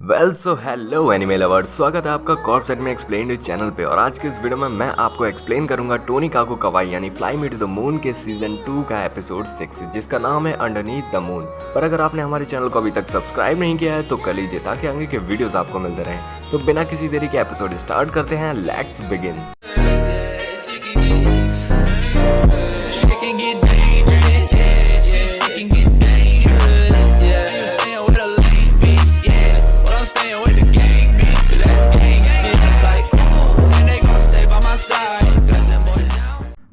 So hello anime lovers, स्वागत है आपका कॉर्पसेट में एक्सप्लेन्ड चैनल पे। और आज के इस वीडियो में मैं आपको एक्सप्लेन करूंगा टोनी काकू कवाई यानी fly me to the moon के सीजन 2 का एपिसोड 6 जिसका नाम है अंडरनीथ द मून। पर अगर आपने हमारे चैनल को अभी तक सब्सक्राइब नहीं किया है तो कर लीजिए ताकि आगे के वीडियोस आपको मिलते रहें। तो बिना किसी देरी के एपिसोड स्टार्ट करते हैं, लेट्स बिगिन।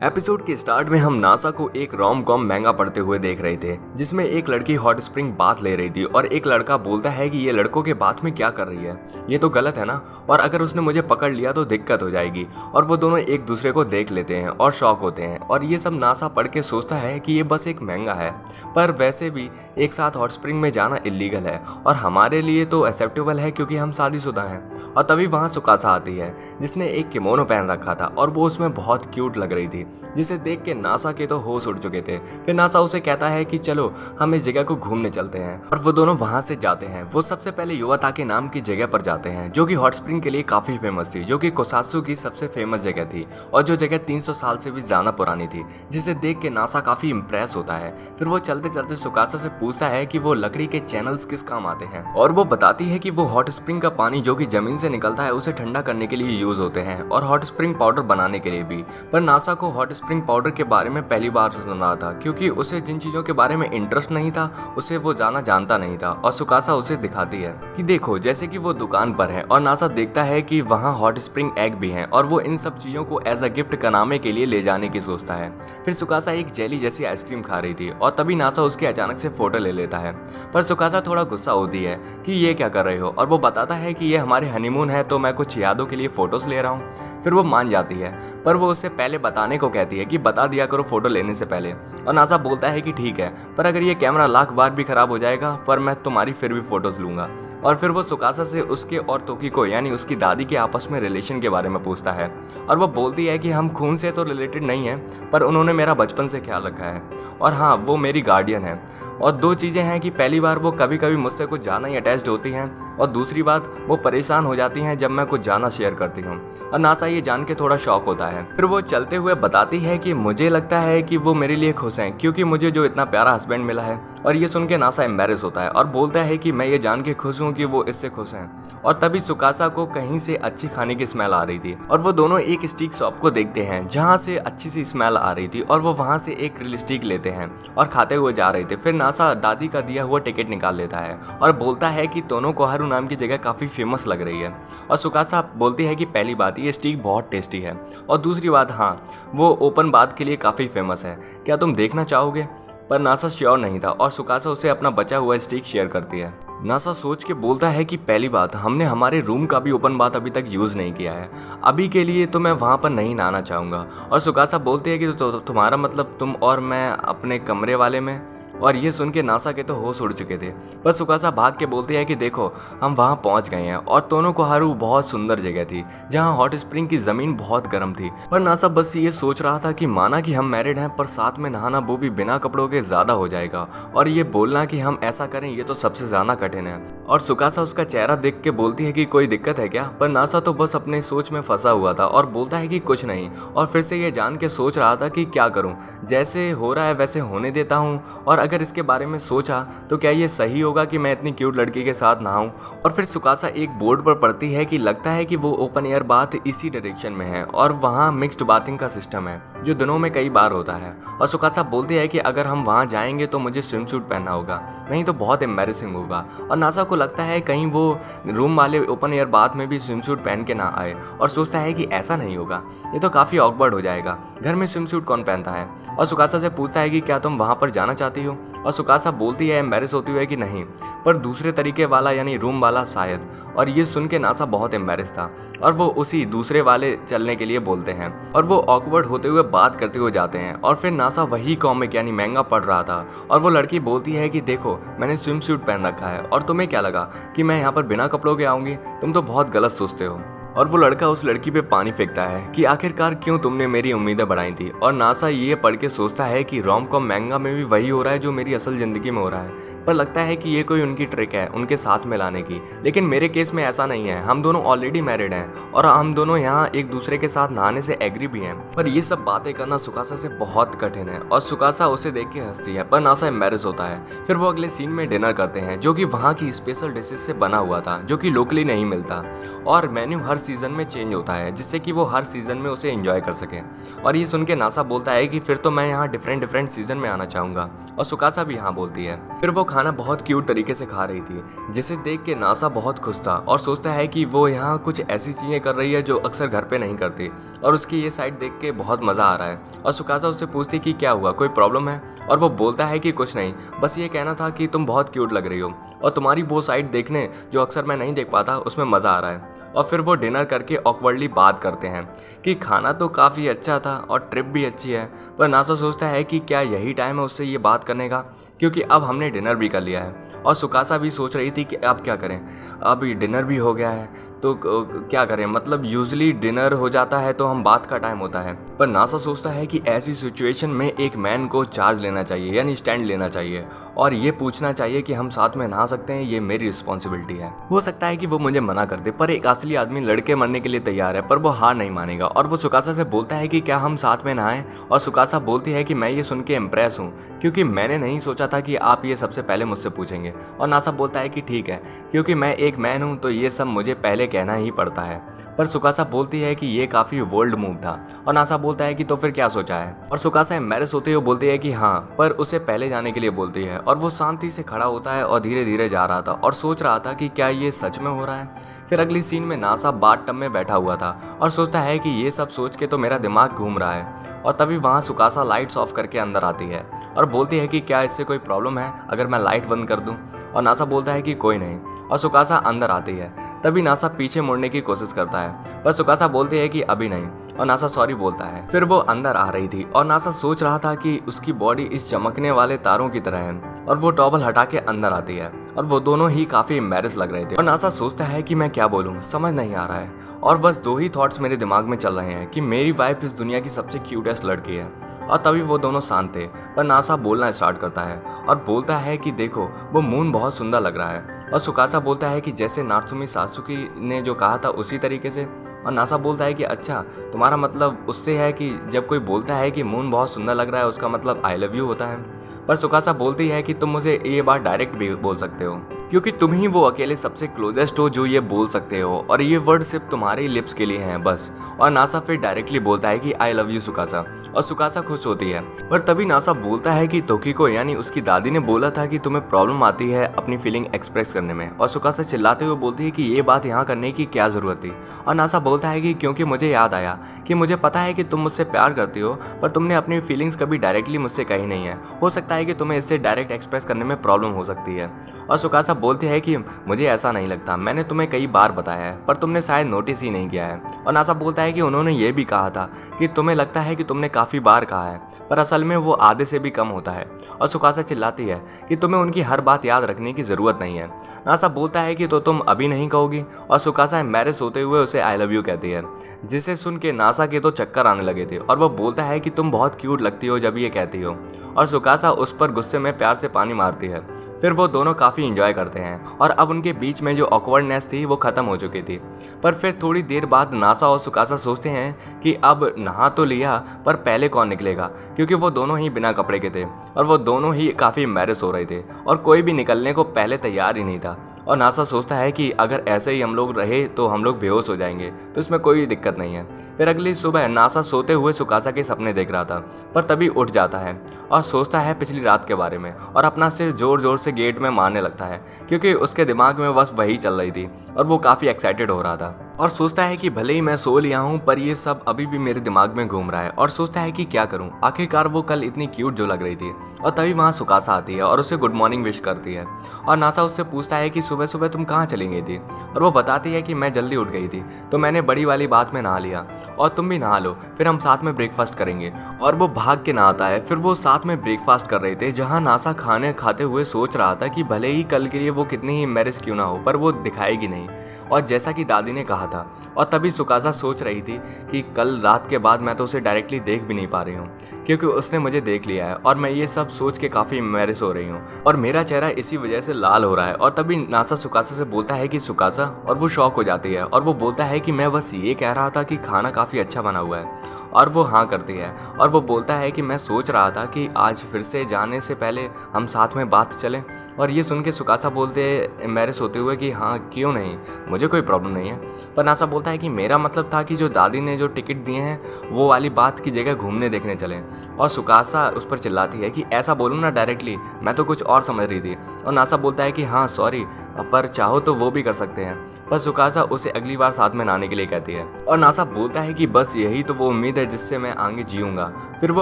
एपिसोड के स्टार्ट में हम नासा को एक रोम कॉम महंगा पड़ते हुए देख रहे थे जिसमें एक लड़की हॉट स्प्रिंग बाथ ले रही थी और एक लड़का बोलता है कि ये लड़कों के बाथ में क्या कर रही है, ये तो गलत है ना, और अगर उसने मुझे पकड़ लिया तो दिक्कत हो जाएगी। और वो दोनों एक दूसरे को देख लेते हैं और शॉक होते हैं। और ये सब नासा पढ़ के सोचता है कि ये बस एक महंगा है, पर वैसे भी एक साथ हॉट स्प्रिंग में जाना इलीगल है और हमारे लिए तो एक्सेप्टेबल है क्योंकि हम शादीशुदा हैं। और तभी वहाँ सुकासा आती है जिसने एक किमोनो पहन रखा था और वो उसमें बहुत क्यूट लग रही थी, जिसे देख के नासा के तो होश उड़ चुके थे। फिर नासा उसे कहता है कि चलो हम इस जगह को घूमने चलते हैं और वो दोनों वहां से जाते हैं। वो सबसे पहले युवाताके नाम की जगह पर जाते हैं जो कि हॉट स्प्रिंग के लिए काफी फेमस थी, जो कि कोसात्सु की सबसे फेमस जगह थी और जो जगह 300 साल से भी ज्यादा पुरानी थी, जिसे देख के नासा काफी इंप्रेस होता है। फिर वो चलते चलते सुकासा से पूछता है कि वो लकड़ी के चैनल्स किस काम आते हैं और वो बताती है कि वो हॉट स्प्रिंग का पानी जो कि जमीन से निकलता है उसे ठंडा करने के लिए यूज होते हैं और हॉट स्प्रिंग पाउडर बनाने के लिए भी। पर नासा को हॉट स्प्रिंग पाउडर के बारे में पहली बार सुन रहा था क्योंकि उसे जिन चीजों के बारे में इंटरेस्ट नहीं था उसे वो जानता नहीं था। और सुकासा उसे दिखाती है कि देखो, जैसे कि वो दुकान पर है और नासा देखता है कि वहाँ हॉट स्प्रिंग एग भी हैं और वो इन सब चीजों को एज अ गिफ्ट कनामे के लिए ले जाने की सोचता है। फिर सुकासा एक जेली जैसी आइसक्रीम खा रही थी और तभी नासा उसकी अचानक से फोटो ले लेता है। पर सुकासा थोड़ा गुस्सा होती है कि ये क्या कर रहे हो, और वो बताता है कि ये हमारे हनीमून है तो मैं कुछ यादों के लिए फोटोज ले रहा हूँ। फिर वो मान जाती है, पर वो उससे पहले बताने को कहती है कि बता दिया करो फोटो लेने से पहले। और नासा बोलता है कि ठीक है, पर अगर ये कैमरा लाख बार भी खराब हो जाएगा पर मैं तुम्हारी फिर भी फोटोज लूंगा। और फिर वो सुकासा से उसके और तोकी को यानी उसकी दादी के आपस में रिलेशन के बारे में पूछता है और वो बोलती है कि हम खून से तो रिलेटेड नहीं है पर उन्होंने मेरा बचपन से ख्याल रखा है और हाँ, वो मेरी गार्डियन है। और दो चीज़ें हैं कि पहली बार वो कभी कभी मुझसे कुछ ज़्यादा ही अटैच्ड होती हैं और दूसरी बात वो परेशान हो जाती हैं जब मैं कुछ ज़्यादा शेयर करती हूँ। और नासा ये जान के थोड़ा शॉक होता है। फिर वो चलते हुए बताती है कि मुझे लगता है कि वो मेरे लिए खुश हैं क्योंकि मुझे जो इतना प्यारा हस्बैंड मिला है। और ये सुन के नासा एम्बैरेस होता है और बोलता है कि मैं ये जान के खुश हूँ कि वो इससे खुश हैं। और तभी सुकासा को कहीं से अच्छी खाने की स्मेल आ रही थी और वो दोनों एक स्टिक शॉप को देखते हैं जहाँ से अच्छी सी स्मेल आ रही थी और वो वहाँ से एक ग्रिल स्टिक लेते हैं और खाते हुए जा रहे थे। फिर नासा दादी का दिया हुआ टिकट निकाल लेता है और बोलता है कि तोनो कोहारू नाम की जगह काफ़ी फेमस लग रही है। और सुकासा बोलती है कि पहली बात ये स्टिक बहुत टेस्टी है और दूसरी बात हाँ, वो ओपन बाथ के लिए काफ़ी फेमस है, क्या तुम देखना चाहोगे? पर नासा श्योर नहीं था और सुकासा उसे अपना बचा हुआ स्टिक शेयर करती है। नासा सोच के बोलता है कि पहली बात, हमने हमारे रूम का भी ओपन बाथ अभी तक यूज़ नहीं किया है, अभी के लिए तो मैं वहाँ पर नहीं नहाना चाहूँगा। और सुकासा बोलती है कि तुम्हारा मतलब तुम और मैं अपने कमरे वाले में। और ये सुन के नासा के तो होश उड़ चुके थे। पर सुकासा भाग के बोलती है कि देखो, हम वहाँ पहुँच गए हैं और तोनो कोहारू बहुत सुंदर जगह थी जहाँ हॉट स्प्रिंग की ज़मीन बहुत गर्म थी। पर नासा बस ये सोच रहा था कि माना कि हम मैरिड हैं पर साथ में नहाना वो भी बिना कपड़ों के ज़्यादा हो जाएगा और ये बोलना कि हम ऐसा करें ये तो सबसे ज़्यादा कठिन है। और सुकासा उसका चेहरा देख के बोलती है कि कोई दिक्कत है क्या? पर नासा तो बस अपने सोच में फंसा हुआ था और बोलता है कि कुछ नहीं। और फिर से ये जान के सोच रहा था कि क्या करूं, जैसे हो रहा है वैसे होने देता हूं, और अगर इसके बारे में सोचा तो क्या ये सही होगा कि मैं इतनी क्यूट लड़की के साथ नहाऊं। और फिर सुकासा एक बोर्ड पर पढ़ती है कि लगता है कि वो ओपन एयर बाथ इसी डायरेक्शन में है और वहाँ मिक्स्ड बाथिंग का सिस्टम है जो दिनों में कई बार होता है। और सुकासा बोलती है कि अगर हम वहाँ जाएंगे तो मुझे स्विम सूट पहनना होगा, नहीं तो बहुत एम्बैरेसिंग होगा। और नासा को लगता है कहीं वो रूम वाले ओपन एयर बाथ में भी स्विम सूट पहन के ना आए और सोचता है कि ऐसा नहीं होगा, ये तो काफ़ी ऑकवर्ड हो जाएगा, घर में स्विम सूट कौन पहनता है। और सुकासा से पूछता है कि क्या तुम वहाँ पर जाना चाहती हो। और सुकासा बोलती है एम्बैरेस होती हुई कि नहीं, पर दूसरे तरीके वाला यानी रूम वाला शायद। और ये सुन के नासा बहुत एम्बैरेस था और वो उसी दूसरे वाले चलने के लिए बोलते हैं और वो ऑकवर्ड होते हुए बात करते हुए जाते हैं। और फिर नासा वही कॉमिक यानी महंगा पढ़ रहा था और वो लड़की बोलती है कि देखो, मैंने स्विम सूट पहन रखा है और तुम्हें क्या लगा कि मैं यहाँ पर बिना कपड़ों के आऊँगी, तुम तो बहुत गलत सोचते हो। और वो लड़का उस लड़की पे पानी फेंकता है कि आखिरकार क्यों तुमने मेरी उम्मीदें बढ़ाई थी। और नासा ये पढ़ के सोचता है कि रोम कॉम मैंगा में भी वही हो रहा है जो मेरी असल ज़िंदगी में हो रहा है, पर लगता है कि ये कोई उनकी ट्रिक है उनके साथ में लाने की। लेकिन मेरे केस में ऐसा नहीं है, हम दोनों ऑलरेडी मैरिड हैं और हम दोनों यहाँ एक दूसरे के साथ नहाने से एग्री भी हैं। पर ये सब बातें करना सुकासा से बहुत कठिन है और सुकासा उसे देख के हंसती है, पर नासा एम्बैरेस होता है। फिर वो अगले सीन में डिनर करते हैं जो कि वहाँ की स्पेशल डिशेज से बना हुआ था जो कि लोकली नहीं मिलता, और मेन्यू हर सीजन में चेंज होता है जिससे कि वो हर सीजन में उसे एंजॉय कर सके। और ये सुन के नासा बोलता है कि फिर तो मैं यहाँ डिफरेंट सीजन में आना चाहूँगा, और सुकासा भी यहाँ बोलती है। फिर वो खाना बहुत क्यूट तरीके से खा रही थी जिसे देख के नासा बहुत खुश था और सोचता है कि वो यहाँ कुछ ऐसी चीज़ें कर रही है जो अक्सर घर पे नहीं करती, और उसकी ये साइड देख के बहुत मज़ा आ रहा है। और सुकासा उससे पूछती कि क्या हुआ, कोई प्रॉब्लम है, और वो बोलता है कि कुछ नहीं, बस ये कहना था कि तुम बहुत क्यूट लग रही हो और तुम्हारी वो साइड देखने जो अक्सर मैं नहीं देख पाता उसमें मज़ा आ रहा है। और फिर वो डिनर करके ऑकवर्डली बात करते हैं कि खाना तो काफ़ी अच्छा था और ट्रिप भी अच्छी है, पर नासा सोचता है कि क्या यही टाइम है उससे ये बात करने का, क्योंकि अब हमने डिनर भी कर लिया है। और सुकासा भी सोच रही थी कि अब क्या करें, अब डिनर भी हो गया है तो क्या करें, मतलब यूजुअली डिनर हो जाता है तो हम बात का टाइम होता है। पर नासा सोचता है कि ऐसी सिचुएशन में एक मैन को चार्ज लेना चाहिए, यानी स्टैंड लेना चाहिए और ये पूछना चाहिए कि हम साथ में नहा सकते हैं, ये मेरी रिस्पॉन्सिबिलिटी है। हो सकता है कि वो मुझे मना कर दे, पर एक असली आदमी लड़के मरने के लिए तैयार है, पर वो हार नहीं मानेगा। और वो सुकासा से बोलता है कि क्या हम साथ में नहाएं, और सुकासा बोलती है कि मैं ये सुन के इम्प्रेस हूँ क्योंकि मैंने नहीं सोचा था कि आप ये सबसे पहले मुझसे पूछेंगे। और नासा बोलता है कि ठीक है, क्योंकि मैं एक मैन हूँ तो ये सब मुझे पहले कहना ही पड़ता है। पर सुकासा बोलती है कि ये काफ़ी बोल्ड मूव था, और नासा बोलता है कि तो फिर क्या सोचा है। और सुकासा एम्बैरेस होते हुए बोलती है कि हाँ, पर उसे पहले जाने के लिए बोलती है। और वो शांति से खड़ा होता है और धीरे धीरे जा रहा था और सोच रहा था कि क्या ये सच में हो रहा है। फिर अगली सीन में नासा बाथ टब में बैठा हुआ था और सोचता है कि ये सब सोच के तो मेरा दिमाग घूम रहा है। और तभी वहाँ सुकासा लाइट्स ऑफ करके अंदर आती है और बोलती है कि क्या इससे कोई प्रॉब्लम है अगर मैं लाइट बंद कर दूँ। और नासा बोलता है कि कोई नहीं, और सुकासा अंदर आती है। तभी नासा पीछे मुड़ने की कोशिश करता है, पर सुकासा बोलती है कि अभी नहीं, और नासा सॉरी बोलता है। फिर वो अंदर आ रही थी और नासा सोच रहा था कि उसकी बॉडी इस चमकने वाले तारों की तरह है, और वो टॉवल हटा के अंदर आती है और वो दोनों ही काफ़ी एम्बैरेस लग रहे थे। और नासा सोचता है कि मैं क्या बोलूँ, समझ नहीं आ रहा है, और बस दो ही थॉट्स मेरे दिमाग में चल रहे हैं कि मेरी वाइफ इस दुनिया की सबसे क्यूटेस्ट लड़की है। और तभी वो दोनों शांत थे, पर नासा बोलना स्टार्ट करता है और बोलता है कि देखो वो मून बहुत सुंदर लग रहा है। और सुकासा बोलता है कि जैसे नात्सुमी सात्सुकी ने जो कहा था उसी तरीके से। और नासा बोलता है कि अच्छा, तुम्हारा मतलब उससे है कि जब कोई बोलता है कि मून बहुत सुंदर लग रहा है उसका मतलब आई लव यू होता है। पर सुकासा बोलती है कि तुम मुझे ये बात डायरेक्ट भी बोल सकते हो क्योंकि तुम ही वो अकेले सबसे क्लोजेस्ट हो जो ये बोल सकते हो, और ये वर्ड सिर्फ तुम्हारे लिप्स के लिए हैं बस। और नासा फिर डायरेक्टली बोलता है कि आई लव यू सुकासा, और सुकासा खुश होती है। पर तभी नासा बोलता है कि तोकिको यानी उसकी दादी ने बोला था कि तुम्हें प्रॉब्लम आती है अपनी फीलिंग एक्सप्रेस करने में। और सुकासा चिल्लाते हुए बोलती है कि ये बात यहाँ करने की क्या ज़रूरत थी। और नासा बोलता है कि क्योंकि मुझे याद आया कि मुझे पता है कि तुम मुझसे प्यार करती हो, पर तुमने अपनी फीलिंग्स कभी डायरेक्टली मुझसे कही नहीं है। हो सकता है कि तुम्हें इससे डायरेक्ट एक्सप्रेस करने में प्रॉब्लम हो सकती है। और सुकासा बोलती है कि मुझे ऐसा नहीं लगता, मैंने तुम्हें कई बार बताया है पर तुमने शायद नोटिस ही नहीं किया है। और नासा बोलता है कि उन्होंने ये भी कहा था कि तुम्हें लगता है कि तुमने काफ़ी बार कहा है, पर असल में वो आधे से भी कम होता है। और सुकासा चिल्लाती है कि तुम्हें उनकी हर बात याद रखने की ज़रूरत नहीं है। नासा बोलता है कि तो तुम अभी नहीं कहोगी, और सुकासा एम्बैरेस होते हुए उसे आई लव यू कहती है, जिसे सुन के नासा के तो चक्कर आने लगे थे। और वो बोलता है कि तुम बहुत क्यूट लगती हो जब ये कहती हो। और सुकासा उस पर गुस्से में प्यार से पानी मारती है। फिर वो दोनों काफ़ी इंजॉय करते हैं और अब उनके बीच में जो ऑकवर्डनेस थी वो ख़त्म हो चुकी थी। पर फिर थोड़ी देर बाद नासा और सुकासा सोचते हैं कि अब नहा तो लिया, पर पहले कौन निकलेगा, क्योंकि वो दोनों ही बिना कपड़े के थे और वो दोनों ही काफ़ी एम्बैरेस हो रहे थे और कोई भी निकलने को पहले तैयार ही नहीं था। और नासा सोचता है कि अगर ऐसे ही हम लोग रहे तो हम लोग बेहोश हो जाएंगे, तो इसमें कोई दिक्कत नहीं है। फिर अगली सुबह नासा सोते हुए सुकासा के सपने देख रहा था, पर तभी उठ जाता है और सोचता है पिछली रात के बारे में, और अपना सिर जोर जोर से गेट में मारने लगता है क्योंकि उसके दिमाग में बस वही चल रही थी और वो काफ़ी एक्साइटेड हो रहा था। और सोचता है कि भले ही मैं सो लिया हूँ पर ये सब अभी भी मेरे दिमाग में घूम रहा है, और सोचता है कि क्या करूँ, आखिरकार वो कल इतनी क्यूट जो लग रही थी। और तभी वहाँ सुकासा आती है और उसे गुड मॉर्निंग विश करती है। और नासा उससे पूछता है कि सुबह सुबह तुम कहाँ चली गई थी, और वो बताती है कि मैं जल्दी उठ गई थी तो मैंने बड़ी वाली बात में नहा लिया, और तुम भी नहा लो, फिर हम साथ में ब्रेकफास्ट करेंगे। और वो भाग के नहाता है। फिर वो साथ में ब्रेकफास्ट कर रहे थे, जहाँ नासा खाने खाते हुए सोच रहा था कि भले ही कल के लिए वो कितनी ही एम्बैरेस क्यों ना हो पर वो दिखाएगी नहीं। और जैसा कि दादी ने कहा रहा था। और तभी सुकासा सोच रही थी कि कल रात के बाद मैं तो उसे डायरेक्टली देख भी नहीं पा रही हूँ, क्योंकि उसने मुझे देख लिया है और मैं ये सब सोच के काफ़ी एम्बैरेस हो रही हूँ और मेरा चेहरा इसी वजह से लाल हो रहा है। और तभी नासा सुकासा से बोलता है कि सुकासा, और वो शॉक हो जाती है और वो बोलता है कि मैं बस ये कह रहा था कि खाना काफ़ी अच्छा बना हुआ है। और वो हाँ करती है और वो बोलता है कि मैं सोच रहा था कि आज फिर से जाने से पहले हम साथ में बात चलें। और ये सुन के सुकासा बोलते एम्बैरेस होते हुए कि हाँ क्यों नहीं, मुझे कोई प्रॉब्लम नहीं है। पर नासा बोलता है कि मेरा मतलब था कि जो दादी ने जो टिकट दिए हैं वो वाली बात की जगह घूमने देखने चलें। और सुकासा उस पर चिल्लाती है कि ऐसा बोलो ना डायरेक्टली, मैं तो कुछ और समझ रही थी। और नासा बोलता है कि हाँ सॉरी, पर चाहो तो वो भी कर सकते हैं। पर सुकासा उसे अगली बार साथ में नहाने के लिए कहती है और नासा बोलता है कि बस यही तो वो उम्मीद है जिससे मैं आगे जीऊंगा। फिर वो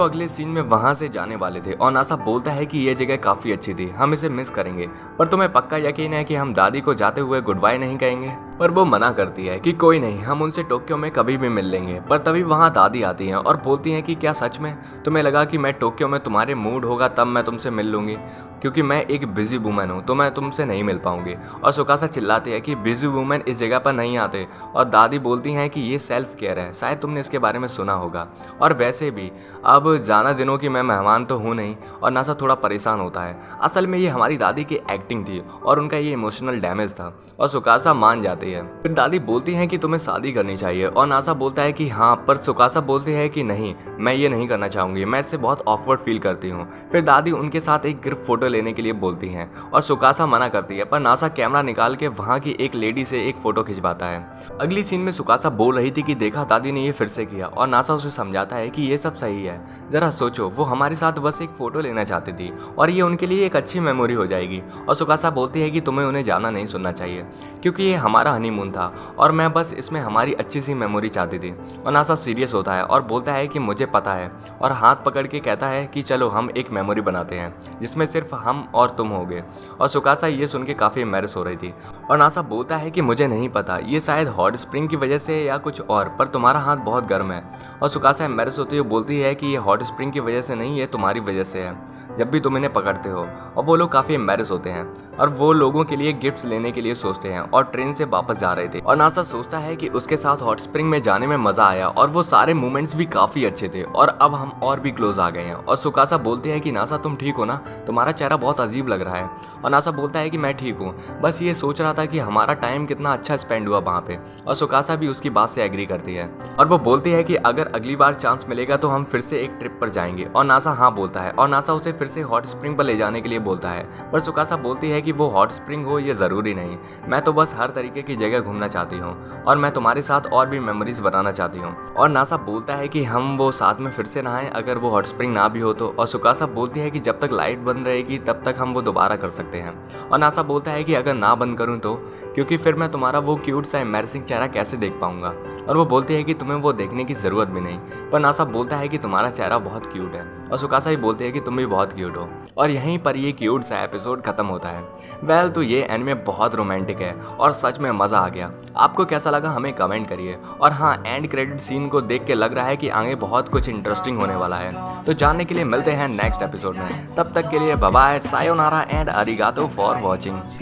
अगले सीन में वहां से जाने वाले थे और नासा बोलता है कि ये जगह काफ़ी अच्छी थी, हम इसे मिस करेंगे, पर तुम्हें पक्का यकीन है कि हम दादी को जाते हुए गुड बाय नहीं कहेंगे? पर वो मना करती है कि कोई नहीं, हम उनसे टोक्यो में कभी भी मिल लेंगे। पर तभी वहाँ दादी आती हैं और बोलती हैं कि क्या सच में तुम्हें लगा कि मैं टोक्यो में तुम्हारे मूड होगा तब मैं तुमसे मिल लूँगी? क्योंकि मैं एक बिजी वूमन हूँ तो मैं तुमसे नहीं मिल पाऊंगी। और सुकासा चिल्लाती है कि बिजी वूमन इस जगह पर नहीं आते। और दादी बोलती हैं कि ये सेल्फ केयर है, शायद तुमने इसके बारे में सुना होगा। और वैसे भी अब जाना दिनों की मैं मेहमान तो हूँ नहीं। और नासा थोड़ा परेशान होता है, असल में ये हमारी दादी की एक्टिंग थी और उनका ये इमोशनल डैमेज था। और सुकासा मान जाती है। फिर दादी बोलती हैं कि तुम्हें शादी करनी चाहिए और नासा बोलता है कि हाँ, पर सुकासा बोलती है कि नहीं, मैं ये नहीं करना चाहूँगी, मैं इससे बहुत ऑकवर्ड फील करती हूँ। फिर दादी उनके साथ एक ग्रुप फोटो लेने के लिए बोलती हैं और सुकासा मना करती है, पर नासा कैमरा निकाल के वहाँ की एक लेडी से एक फोटो खिंचवाता है। अगली सीन में सुकासा बोल रही थी कि देखा दादी ने ये फिर से किया और नासा उसे समझाता है कि ये सब सही है, जरा सोचो, वो हमारे साथ बस एक फोटो लेना चाहती थी और ये उनके लिए एक अच्छी मेमोरी हो जाएगी। और सुकासा बोलती है कि तुम्हें उन्हें जाना नहीं सुनना चाहिए क्योंकि ये हमारा हनीमून था और मैं बस इसमें हमारी अच्छी सी मेमोरी चाहती थी। और नासा सीरियस होता है और बोलता है कि मुझे पता है, और हाथ पकड़ के कहता है कि चलो हम एक मेमोरी बनाते हैं जिसमें सिर्फ हम और तुम होगे। और सुकासा ये सुन के काफ़ी एम्बैरेस हो रही थी और नासा बोलता है कि मुझे नहीं पता, ये शायद हॉट स्प्रिंग की वजह से या कुछ और, पर तुम्हारा हाथ बहुत गर्म है। और सुकासा एम्बैरेस होती हुई बोलती है कि ये हॉट स्प्रिंग की वजह से नहीं, ये तुम्हारी वजह से है, जब भी तुम इन्हें पकड़ते हो। और वो लोग काफ़ी एम्बैरेस होते हैं और वो लोगों के लिए गिफ्ट्स लेने के लिए सोचते हैं और ट्रेन से वापस जा रहे थे। और नासा सोचता है कि उसके साथ हॉट स्प्रिंग में जाने में मज़ा आया और वो सारे मोमेंट्स भी काफ़ी अच्छे थे और अब हम और भी क्लोज आ गए हैं। और सुकासा बोलती है कि नासा तुम ठीक हो ना, तुम्हारा चेहरा बहुत अजीब लग रहा है। और नासा बोलता है कि मैं ठीक हूँ, बस ये सोच रहा था कि हमारा टाइम कितना अच्छा स्पेंड हुआ वहाँ पे। और सुकासा भी उसकी बात से एग्री करती है और वो बोलती है कि अगर अगली बार चांस मिलेगा तो हम फिर से एक ट्रिप पर जाएंगे। और नासा हाँ बोलता है और नासा उसे फिर से हॉट स्प्रिंग पर ले जाने के लिए बोलता है। पर सुकासा बोलती है कि वो हॉट स्प्रिंग हो ये ज़रूरी नहीं, मैं तो बस हर तरीके की जगह घूमना चाहती हूँ और मैं तुम्हारे साथ और भी मेमोरीज बनाना चाहती हूँ। और नासा बोलता है कि हम वो साथ में फिर से नहाएं अगर वो हॉट स्प्रिंग ना भी हो तो। और सुकासा बोलती है कि जब तक लाइट बंद रहेगी तब तक हम वो दोबारा कर सकते हैं। और नासा बोलता है कि अगर ना बंद करूँ तो, क्योंकि फिर मैं तुम्हारा वो क्यूट सा एम्बैरेसिंग चेहरा कैसे देख पाऊंगा। और वो बोलती है कि तुम्हें वो देखने की ज़रूरत भी नहीं। पर नासा बोलता है कि तुम्हारा चेहरा बहुत क्यूट है और सुकासा ही बोलती है कि तुम भी बहुत क्यूट हो। और यहीं पर ये क्यूट सा एपिसोड खत्म होता है। वेल, तो ये एनिमे बहुत रोमांटिक है और सच में मज़ा आ गया। आपको कैसा लगा हमें कमेंट करिए। और हाँ, एंड क्रेडिट सीन को देख के लग रहा है कि आगे बहुत कुछ इंटरेस्टिंग होने वाला है। तो जानने के लिए मिलते हैं नेक्स्ट एपिसोड में। तब तक के लिए bye bye, sayonara and arigato for watching.